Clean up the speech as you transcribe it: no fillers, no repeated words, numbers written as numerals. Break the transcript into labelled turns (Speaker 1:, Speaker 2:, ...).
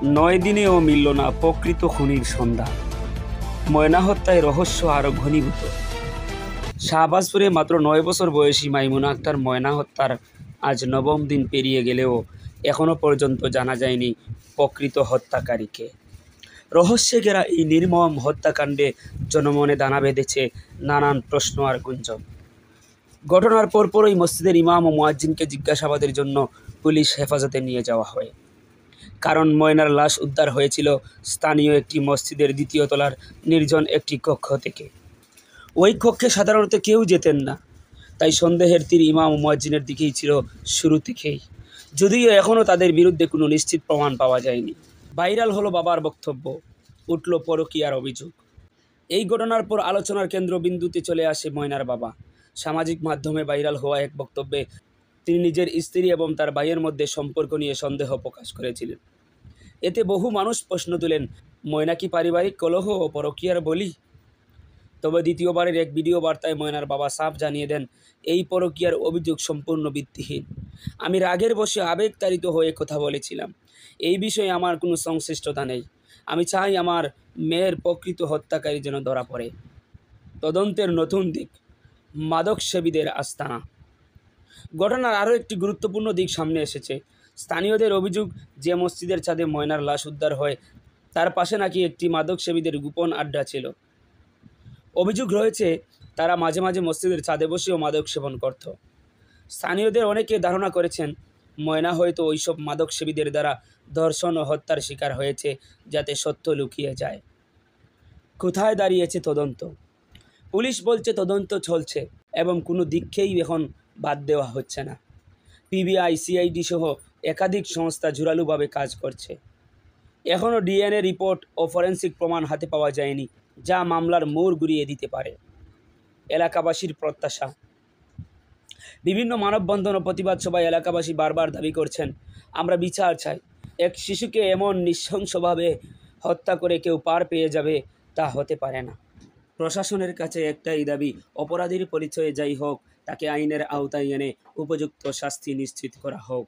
Speaker 1: 9 দিনেও মিলল না প্রকৃত খুনির সন্ধান। ময়না হত্যায় রহস্য আরও ঘনীভূত। শাহবাজপুরে মাত্র 9 বছর বয়সী মাইমুনা আক্তার ময়না হত্যার আজ 9ম দিন পেরিয়ে গেলেও এখনও পর্যন্ত জানা যায়নি প্রকৃত হত্যাকারীকে। রহস্যে ঘেরা এই নির্মম হত্যাকাণ্ডে জনমনে দানা বেঁধেছে নানান প্রশ্ন আর গুঞ্জন। ঘটনার পরপরই মসজিদের ইমাম ও মুয়াজ্জিনকে জিজ্ঞাসাবাদের জন্য পুলিশ হেফাজতে নিয়ে যাওয়া হয়। কারণ ময়নার লাশ উদ্ধার হয়েছিল স্থানীয় একটি মসজিদের 2য় তলার নির্জন একটি কক্ষ থেকে। ওই কক্ষে সাধারণত কেউ যেতেন না, তাই সন্দেহের তীর ইমাম ও মুয়াজ্জিনের দিকেই ছিল শুরু থেকেই, যদিও এখনও তাদের বিরুদ্ধে কোনো নিশ্চিত প্রমাণ পাওয়া যায়নি। ভাইরাল হলো বাবার বক্তব্য, উঠল পরকীয়ার অভিযোগ। এই ঘটনার পর আলোচনার কেন্দ্রবিন্দুতে চলে আসে ময়নার বাবা। সামাজিক মাধ্যমে ভাইরাল হওয়া এক বক্তব্যে তিনি নিজের স্ত্রী এবং তার ভাইয়ের মধ্যে সম্পর্ক নিয়ে সন্দেহ প্রকাশ করেছিলেন। এতে বহু মানুষ প্রশ্ন তুলেন, ময়না কি পারিবারিক কলহ ও পরকীয়ার বলি? তবে দ্বিতীয়বারের এক ভিডিও বার্তায় ময়নার বাবা সাফ জানিয়ে দেন, এই পরকীয়ার অভিযোগ সম্পূর্ণ ভিত্তিহীন। আমি রাগের বশে আবেগতাড়িত হয়ে কথা বলেছিলাম। এই বিষয়ে আমার কোনো সংশ্লিষ্টতা নেই। আমি চাই আমার মেয়ের প্রকৃত হত্যাকারী যেন ধরা পড়ে। তদন্তের নতুন দিক, মাদকসেবীদের আস্তানা। ঘটনার আরও একটি গুরুত্বপূর্ণ দিক সামনে এসেছে। স্থানীয়দের অভিযোগ, যে মসজিদের ছাদে ময়নার লাশ উদ্ধার হয় তার পাশে নাকি একটি মাদকসেবীদের গোপন আড্ডা ছিল। অভিযোগ রয়েছে তারা মাঝে মাঝে মসজিদের ছাদে বসেও মাদক সেবন করত। স্থানীয়দের অনেকে ধারণা করেছেন ময়না হয়তো ওইসব মাদকসেবীদের দ্বারা ধর্ষণ ও হত্যার শিকার হয়েছে, যাতে সত্য লুকিয়ে যায়। কোথায় দাঁড়িয়েছে তদন্ত? পুলিশ বলছে তদন্ত চলছে এবং কোনো দিককেই এখন বাদ দেওয়া হচ্ছে না। পিবিআই, সিআইডি সহ একাধিক সংস্থা জোরালোভাবে কাজ করছে। এখনও ডিএনএ রিপোর্ট ও ফরেনসিক প্রমাণ হাতে পাওয়া যায়নি, যা মামলার মোড় ঘুরিয়ে দিতে পারে। এলাকাবাসীর প্রত্যাশা। বিভিন্ন মানববন্ধন ও প্রতিবাদ সভায় এলাকাবাসী বারবার দাবি করছেন, আমরা বিচার চাই। এক শিশুকে এমন নৃশংসভাবে হত্যা করে কেউ পার পেয়ে যাবে, তা হতে পারে না। প্রশাসনের কাছে একটাই দাবি, অপরাধীর পরিচয়ে যাই হোক, তাকে আইনের আওতায় এনে উপযুক্ত শাস্তি নিশ্চিত করা হোক।